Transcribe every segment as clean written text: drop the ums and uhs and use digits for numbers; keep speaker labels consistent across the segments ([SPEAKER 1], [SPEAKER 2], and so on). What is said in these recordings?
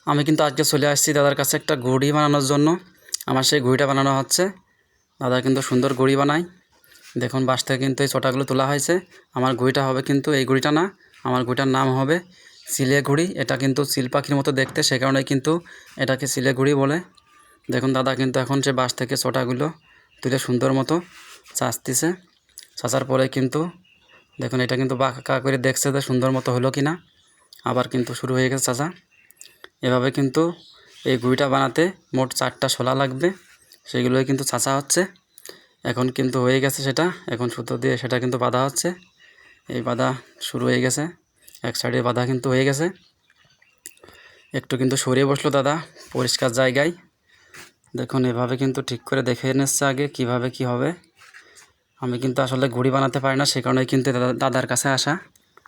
[SPEAKER 1] আমি কিন্তু আজকে চলে আসছি দাদার কাছে একটা ঘড়ি বানানোর জন্য। আমার সেই ঘড়িটা বানানো হচ্ছে। দাদা কিন্তু সুন্দর ঘড়ি বানায়। দেখুন বাঁশ থেকে কিন্তু এই চটাগুলো তোলা হয়েছে। আমার ঘড়িটা হবে কিন্তু এই ঘড়িটা না, আমার ঘড়িটার নাম হবে সিলে ঘড়ি। এটা কিন্তু সিল পাখির মতো দেখতে, সে কারণে কিন্তু এটাকে সিলে ঘড়ি বলে। দেখুন দাদা কিন্তু এখন সে বাঁশ থেকে চটাগুলো তুলে সুন্দর মতো চাচতেছে। চাচার পরে কিন্তু দেখুন এটা কিন্তু বাঁকা করে দেখছে যে সুন্দর মতো হলো কি না। আবার কিন্তু শুরু হয়ে গেছে চাচা। এভাবে কিন্তু এই ঘড়িটা বানাতে মোট 4টা শলা লাগবে, সেগুলোই কিন্তু ছাঁচা হচ্ছে। এখন কিন্তু হয়ে গেছে সেটা, এখন সুতো দিয়ে সেটা কিন্তু বাঁধা হচ্ছে। এই বাঁধা শুরু হয়ে গেছে, এক সাইডে বাঁধা কিন্তু হয়ে গেছে। একটু কিন্তু সরিয়ে বসলো দাদা পরিষ্কার জায়গায়। দেখুন এভাবে কিন্তু ঠিক করে দেখে নিচ্ছে আগে কিভাবে কি হবে। আমি কিন্তু আসলে ঘড়ি বানাতে পারি না, সে কারণে কিন্তু দাদার কাছে আসা।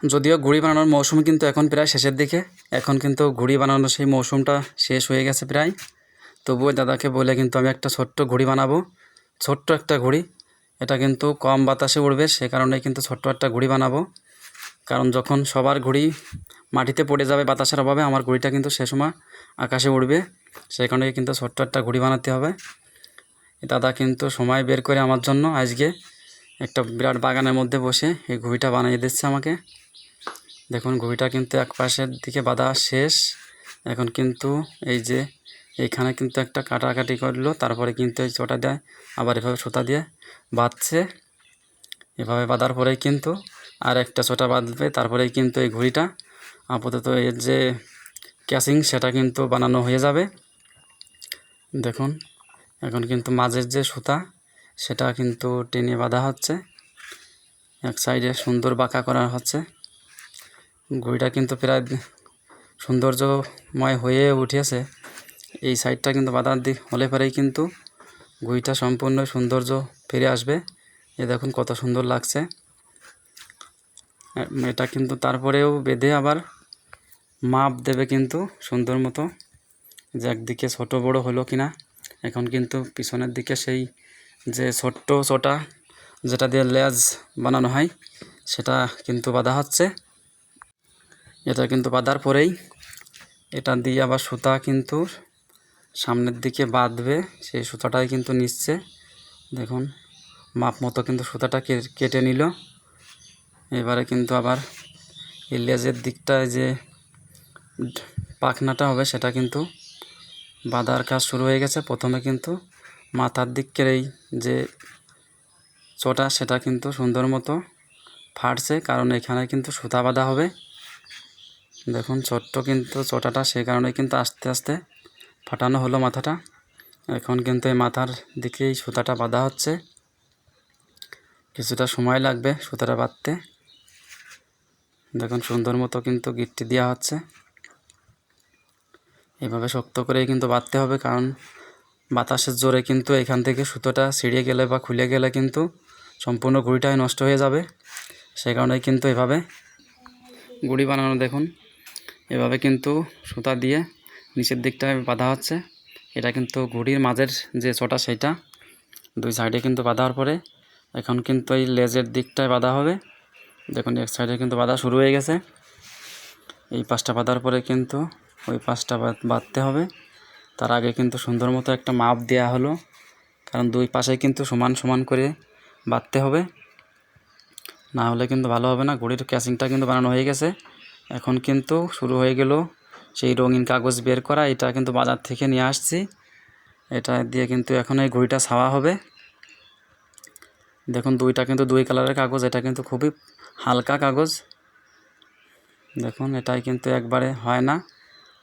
[SPEAKER 1] যদিও ঘড়ি বানানোর মৌসুম কিন্তু এখন প্রায় শেষের দিকে, এখন কিন্তু ঘড়ি বানানোর সেই মৌসুমটা শেষ হয়ে গেছে প্রায়। তবুও দাদাকে বলে কিন্তু আমি একটা ছোট্ট ঘড়ি বানাবো, ছোট্ট একটা ঘড়ি। এটা কিন্তু কম বাতাসে উড়বে, সে কারণে কিন্তু ছোট্ট একটা ঘড়ি বানাবো। কারণ যখন সবার ঘড়ি মাটিতে পড়ে যাবে বাতাসের অভাবে, আমার ঘড়িটা কিন্তু সে সময় আকাশে উড়বে। সেই কারণে কিন্তু ছোট্ট একটা ঘড়ি বানাতে হবে। দাদা কিন্তু সময় বের করে আমার জন্য আজকে একটা বিরাট বাগানের মধ্যে বসে এই ঘড়িটা বানিয়ে দিচ্ছে আমাকে। দেখুন ঘড়িটা কিন্তু এক পাশের দিকে বাঁধা শেষ। এখন কিন্তু এই যে এইখানে কিন্তু একটা কাটাকাটি করলো, তারপরে কিন্তু এই চটা দেয় আবার এভাবে সুতা দিয়ে বাঁধছে। এভাবে বাঁধার পরেই কিন্তু আর একটা চটা বাঁধবে, তারপরেই কিন্তু এই ঘড়িটা আপাতত এর যে ক্যাসিং সেটা কিন্তু বানানো হয়ে যাবে। দেখুন এখন কিন্তু মাঝের যে সুতা সেটা কিন্তু টেনে বাঁধা হচ্ছে, এক সাইডে সুন্দর বাঁকা করা হচ্ছে। ঘড়িটা কিন্তু প্রায় সৌন্দর্যময় হয়ে উঠেছে। এই সাইডটা কিন্তু বাঁধা হলে পরেই কিন্তু ঘড়িটা সম্পূর্ণ সৌন্দর্য ফিরে আসবে। এ দেখুন কত সুন্দর লাগছে। এটা কিন্তু তারপরেও বেঁধে আবার মাপ দেবে কিন্তু সুন্দর মতো, যে একদিকে ছোটো বড় হলো কি না। এখন কিন্তু পিছনের দিকে সেই যে ছোট্ট চটা যেটা দিয়ে লেজ বানানো হয় সেটা কিন্তু বাঁধা হচ্ছে। এটা কিন্তু বাঁধার পরেই এটা দিয়ে আবার সুতা কিন্তু সামনের দিকে বাঁধবে, সেই সুতাটাই কিন্তু নিচ্ছে। দেখুন মাপ মতো কিন্তু সুতাটা কেটে নিল। এবারে কিন্তু আবার এই লেজের দিকটায় যে পাখনাটা হবে সেটা কিন্তু বাঁধার কাজ শুরু হয়ে গেছে। প্রথমে কিন্তু মাথার দিকের এই যে চটা সেটা কিন্তু সুন্দর মতো ফাটছে, কারণ এখানে কিন্তু সুতা বাঁধা হবে। দেখুন ছোট্ট কিন্তু চটাটা, সেই কারণে কিন্তু আস্তে আস্তে ফাটানো হলো মাথাটা। এখন কিন্তু এই মাথার দিকেই সুতাটা বাঁধা হচ্ছে, কিছুটা সময় লাগবে সুতাটা বাঁধতে। দেখুন সুন্দর মতো কিন্তু গিট্টি দেওয়া হচ্ছে। এভাবে শক্ত করেই কিন্তু বাঁধতে হবে, কারণ বাতাসের জোরে কিন্তু এখান থেকে সুতোটা ছিঁড়ে গেলে বা খুলে গেলে কিন্তু সম্পূর্ণ ঘড়িটাই নষ্ট হয়ে যাবে। সেই কারণেই কিন্তু এভাবে ঘড়ি বানানো। দেখুন এভাবে কিন্তু সুতা দিয়ে নিচের দিকটায় বাঁধা হচ্ছে। এটা কিন্তু ঘড়ির মাঝের যে চটা সেইটা দুই সাইডে কিন্তু বাঁধার পরে এখন কিন্তু এই লেজের দিকটায় বাঁধা হবে। দেখুন এক সাইডে কিন্তু বাঁধা শুরু হয়ে গেছে। এই পাশটা বাঁধার পরে কিন্তু ওই পাশটা বাঁধতে হবে। তার আগে কিন্তু সুন্দর মতো একটা মাপ দেওয়া হলো, কারণ দুই পাশে কিন্তু সমান সমান করে বাঁধতে হবে, না হলে কিন্তু ভালো হবে না। ঘড়ির ক্যাসিংটা কিন্তু বানানো হয়ে গেছে। এখন কিন্তু শুরু হয়ে গেল সেই রঙিন কাগজ বের করা। এটা কিন্তু বাজার থেকে নিয়ে আসছি, এটা দিয়ে কিন্তু এখন এই ঘড়িটা ছাওয়া হবে। দেখুন দুইটা কিন্তু দুই কালারের কাগজ, এটা কিন্তু খুবই হালকা কাগজ। দেখুন এটাই কিন্তু একবারে হয় না।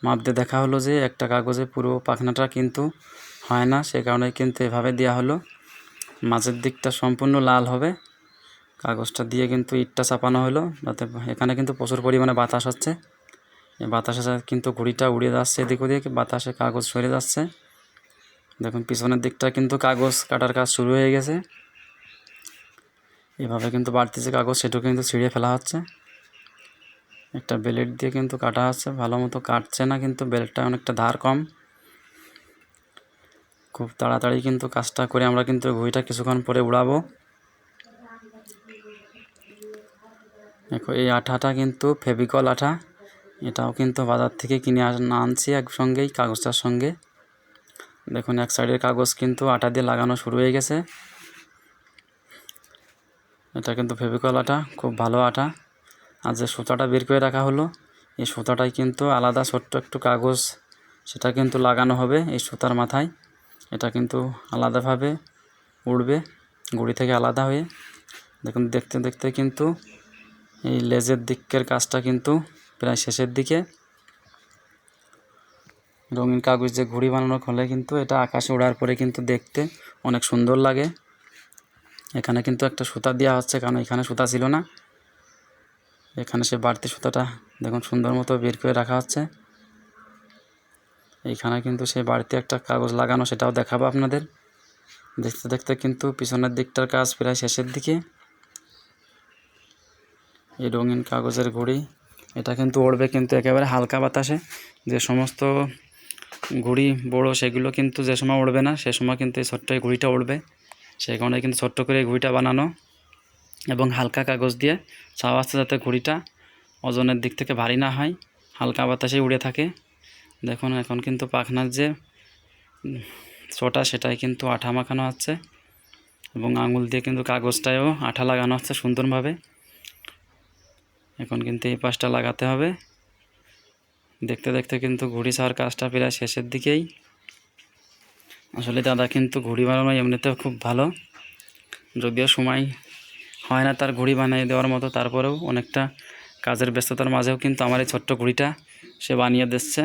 [SPEAKER 1] মাপ দিয়ে দেখা হলো যে একটা কাগজে পুরো পাখনাটা কিন্তু হয় না, সে কারণে কিন্তু এভাবে দেওয়া হলো। মাঝের দিকটা সম্পূর্ণ লাল হবে। কাগজটা দিয়ে কিন্তু ইটটা চাপানো হলো, যাতে এখানে কিন্তু প্রচুর পরিমাণে বাতাস হচ্ছে। এই বাতাসে কিন্তু ঘড়িটা উড়ে যাচ্ছে এদিক ওদিক, বাতাসে কাগজ সরে যাচ্ছে। দেখুন পিছনের দিকটা কিন্তু কাগজ কাটার কাজ শুরু হয়ে গেছে। এভাবে কিন্তু বাড়তিছে কাগজ, সেটাও কিন্তু ছিঁড়ে ফেলা হচ্ছে। একটা ব্লেড দিয়ে কিন্তু কাটা হচ্ছে, ভালো মতো কাটছে না, কিন্তু ব্লেডটা অনেকটা ধার কম। খুব তাড়াতাড়ি কিন্তু কাজটা করে আমরা কিন্তু ঘড়িটা কিছুক্ষণ পরে উড়াবো। দেখো এই আঠাটা কিন্তু ফেভিকল আঠা, এটাও কিন্তু বাজার থেকে কিনে আনছি একসঙ্গেই কাগজটার সঙ্গে। দেখুন এক সাইডের কাগজ কিন্তু আটা দিয়ে লাগানো শুরু হয়ে গেছে। এটা কিন্তু ফেভিকল আটা, খুব ভালো আটা। আর যে সুতাটা বের করে রাখা হলো, এই সুতাটাই কিন্তু আলাদা ছোট্ট একটু কাগজ, সেটা কিন্তু লাগানো হবে এই সুতার মাথায়। এটা কিন্তু আলাদাভাবে উড়বে গুঁড়ি থেকে আলাদা হয়ে। দেখুন দেখতে দেখতে কিন্তু এই লেজের দিকের কাজটা কিন্তু প্রায় শেষের দিকে। রঙিন কাগজ যে ঘুড়ি বানানো হলে কিন্তু এটা আকাশে ওড়ার পরে কিন্তু দেখতে অনেক সুন্দর লাগে। এখানে কিন্তু একটা সুতা দেওয়া হচ্ছে, কারণ এখানে সুতা ছিল না। এখানে সে বাড়তি সুতাটা দেখুন সুন্দর মতো বের করে রাখা হচ্ছে। এইখানে কিন্তু সেই বাড়তি একটা কাগজ লাগানো, সেটাও দেখাবো আপনাদের। দেখতে দেখতে কিন্তু পিছনের দিকটার কাজ প্রায় শেষের দিকে। এই রঙিন কাগজের ঘুড়ি, এটা কিন্তু উড়বে কিন্তু একেবারে হালকা বাতাসে। যে সমস্ত ঘুড়ি বড়ো সেগুলো কিন্তু যে সময় উড়বে না, সে সময় কিন্তু এই ছোট্ট ঘুড়িটা উড়বে। সেই কারণে কিন্তু ছোট্ট করে এই ঘুড়িটা বানানো এবং হালকা কাগজ দিয়ে ছাওয়া আসতে, যাতে ঘুড়িটা ওজনের দিক থেকে ভারী না হয়, হালকা বাতাসে উড়ে থাকে। দেখুন এখন কিন্তু পাখনার যে ছোটা সেটাই কিন্তু আঠা মাখানো হচ্ছে এবং আঙুল দিয়ে কিন্তু কাগজটায়ও আঠা লাগানো হচ্ছে সুন্দরভাবে। এখন কিন্তু এই পাশটা লাগাতে হবে। দেখতে দেখতে কিন্তু ঘুড়ি ছাওয়ার কাজটা প্রায় শেষের দিকেই। আসলে দাদা কিন্তু ঘুড়ি বানানো এমনিতেও খুব ভালো, যদিও সময় হয় না তার ঘুড়ি বানিয়ে দেওয়ার মতো, তারপরেও অনেকটা কাজের ব্যস্ততার মাঝেও কিন্তু আমার এই ছোট্ট ঘুড়িটা সে বানিয়ে দিচ্ছে।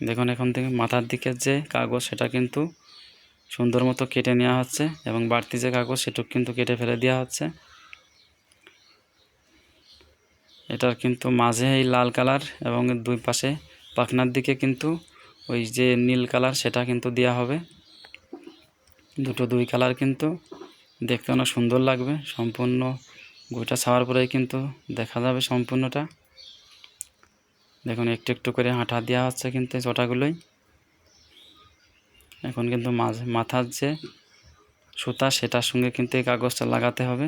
[SPEAKER 1] দেখুন এখন থেকে মাথার দিকের যে কাগজ সেটা কিন্তু সুন্দর মতো কেটে নেওয়া হচ্ছে এবং বাড়তি যে কাগজ সেটুকু কিন্তু কেটে ফেলে দেওয়া হচ্ছে। এটার কিন্তু মাঝে এই লাল কালার এবং দুই পাশে পাখনার দিকে কিন্তু ওই যে নীল কালার সেটা কিন্তু দেওয়া হবে। দুই কালার কিন্তু দেখতে অনেক সুন্দর লাগবে। সম্পূর্ণ ঘুড়িটা ছাওয়ার পরেই কিন্তু দেখা যাবে সম্পূর্ণটা। দেখুন একটু একটু করে আঠা দেওয়া হচ্ছে কিন্তু এই ছোটাগুলোই। এখন কিন্তু মাথার যে সুতা সেটার সঙ্গে কিন্তু এই কাগজটা লাগাতে হবে।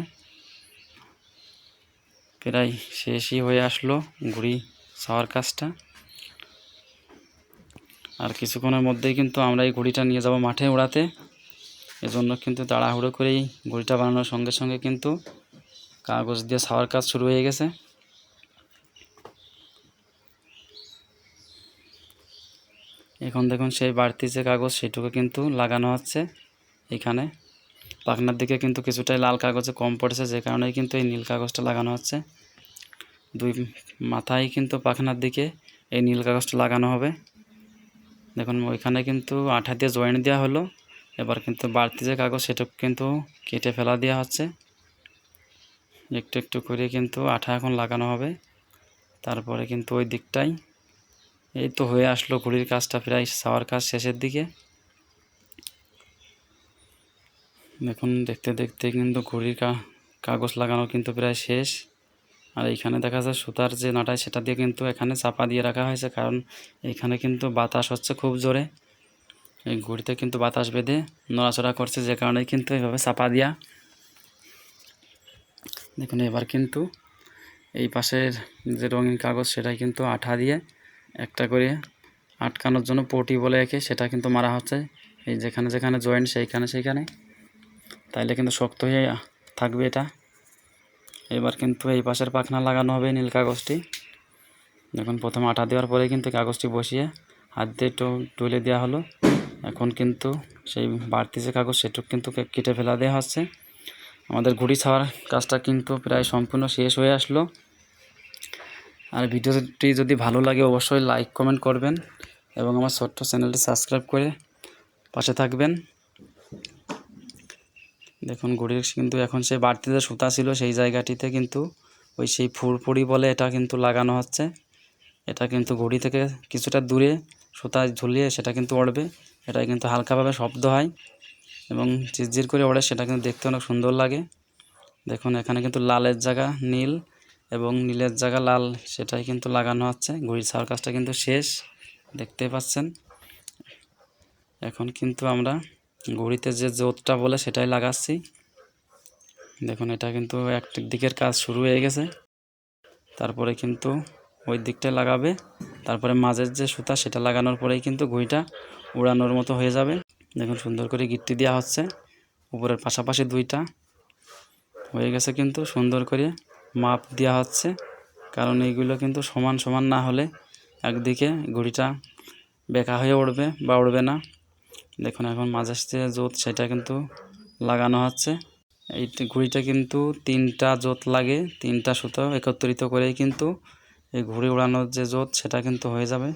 [SPEAKER 1] প্রায় শেষই হয়ে আসলো ঘুড়ি ছাওয়ার কাজটা। আর কিছুক্ষণের মধ্যেই কিন্তু আমরা এই ঘুড়িটা নিয়ে যাব মাঠে উড়াতে। এজন্য কিন্তু তাড়াহুড়ো করেই ঘুড়িটা বানানোর সঙ্গে সঙ্গে কিন্তু কাগজ দিয়ে ছাওয়ার কাজ শুরু হয়ে গেছে। এখন দেখুন সেই বাড়তি যে কাগজ সেটুকু কিন্তু লাগানো হচ্ছে এখানে। পাখনার দিকে কিন্তু কিছুটাই লাল কাগজে কম পড়েছে, যে কারণেই কিন্তু এই নীল কাগজটা লাগানো হচ্ছে। দুই মাথায় কিন্তু পাখনার দিকে এই নীল কাগজটা লাগানো হবে। দেখুন ওইখানে কিন্তু আঠা দিয়ে জয়েন্ট দেওয়া হলো। এবার কিন্তু বাড়তি যে কাগজ সেটুকু কিন্তু কেটে ফেলা দেওয়া হচ্ছে। একটু একটু করে কিন্তু আঠা এখন লাগানো হবে। তারপরে কিন্তু ওই দিকটাই এই তো হয়ে আসলো ঘুড়ির কাজটা প্রায় ছাওয়ার কাজ শেষের দিকে। দেখুন দেখতে দেখতে কিন্তু ঘুড়ির কাগজ লাগানো কিন্তু প্রায় শেষ। আর এইখানে দেখা যায় সুতার যে নাটাই সেটা দিয়ে কিন্তু এখানে চাপা দিয়ে রাখা হয়েছে, কারণ এইখানে কিন্তু বাতাস হচ্ছে খুব জোরে। এই ঘুড়িতে কিন্তু বাতাস বেঁধে নড়াচড়া করছে, যে কারণে কিন্তু এইভাবে চাপা দেওয়া। দেখুন এবার কিন্তু এই পাশের যে রঙিন কাগজ সেটাই কিন্তু আঠা দিয়ে একটা করে আটকানোর জন্য পটি বলে একে সেটা কিন্তু মারা হচ্ছে। এই যেখানে যেখানে জয়েন্ট সেইখানে তাইলে কিন্তু শক্ত হয়ে থাকবে এটা। এবার কিন্তু এই পাশের পাখনা লাগানো হবে নীল কাগজটি। দেখুন প্রথমে আঠা দেওয়ার পরে কিন্তু কাগজটি বসিয়ে হাত দিয়ে তুলে দেওয়া হলো। এখন কিন্তু সেই বাড়তি যে কাগজ সেটুকু কিন্তু কেটে ফেলা দেওয়া হচ্ছে। আমাদের ঘুড়ি ছাওয়ার কাজটা কিন্তু প্রায় সম্পূর্ণ শেষ হয়ে আসলো। আর ভিডিওটি যদি ভালো লাগে অবশ্যই লাইক কমেন্ট করবেন এবং আমার ছোট্ট চ্যানেলটি সাবস্ক্রাইব করে পাশে থাকবেন। দেখুন ঘুড়ির কিন্তু এখন সেই বাড়তি যে সুতা ছিল সেই জায়গাটিতে কিন্তু ওই সেই ফুরফুরি বলে এটা কিন্তু লাগানো হচ্ছে। এটা কিন্তু ঘুড়ি থেকে কিছুটা দূরে সুতা ঝুলিয়ে সেটা কিন্তু উড়বে। এটা কিন্তু হালকাভাবে শব্দ হয় এবং ঝিরঝির করে ওড়ে, সেটা কিন্তু দেখতে অনেক সুন্দর লাগে। দেখুন এখানে কিন্তু লালের জায়গা নীল এবং নীলের জায়গা লাল সেটাই কিন্তু লাগানো হচ্ছে। ঘুড়ির ছাওয়ার কাজটা কিন্তু শেষ, দেখতে পাচ্ছেন। এখন কিন্তু আমরা ঘুড়িতে যে জোতটা বলে সেটাই লাগাচ্ছি। দেখুন এটা কিন্তু এক দিকের কাজ শুরু হয়ে গেছে, তারপরে কিন্তু ওই দিকটায় লাগাবে, তারপরে মাঝের যে সুতা সেটা লাগানোর পরেই কিন্তু ঘুড়িটা উড়ানোর মতো হয়ে যাবে। দেখুন সুন্দর করে গিট্টি দেওয়া হচ্ছে উপরের পাশাপাশি দুইটা হয়ে গেছে, কিন্তু সুন্দর করে মাপ দেওয়া হচ্ছে, কারণ এইগুলো কিন্তু সমান সমান না হলে একদিকে ঘুড়িটা বেঁকা হয়ে উঠবে বা উড়বে না। দেখুন এখন মাঝের যে জোত সেটা কিন্তু লাগানো হচ্ছে। এই ঘুড়িটা কিন্তু 3টা জোত লাগে, 3টা সুতো একত্রিত করেই কিন্তু এই ঘুড়ি উড়ানোর যে জোত সেটা কিন্তু হয়ে যাবে।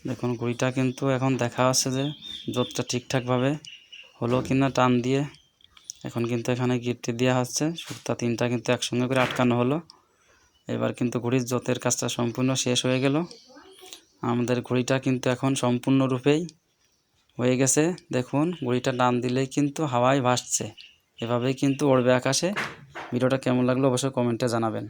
[SPEAKER 1] দেখুন ঘুড়িটা কিন্তু এখন দেখা যাচ্ছে যে জোতটা ঠিকঠাকভাবে হলো কিনা টান দিয়ে। এখন কিন্তু এখানে গিট্টি দেওয়া হচ্ছে, সুতা 3টা কিন্তু একসঙ্গে করে আটকানো হলো। এবার কিন্তু ঘুড়ির জোতের কাজটা সম্পূর্ণ শেষ হয়ে গেল। আমাদের ঘুড়িটা কিন্তু এখন সম্পূর্ণরূপেই হয়ে গেছে। দেখুন ঘুড়িটা টান দিলেই কিন্তু হাওয়ায় ভাসছে, এভাবেই কিন্তু উড়বে আকাশে। ভিডিওটা কেমন লাগলো অবশ্যই কমেন্টে জানাবেন।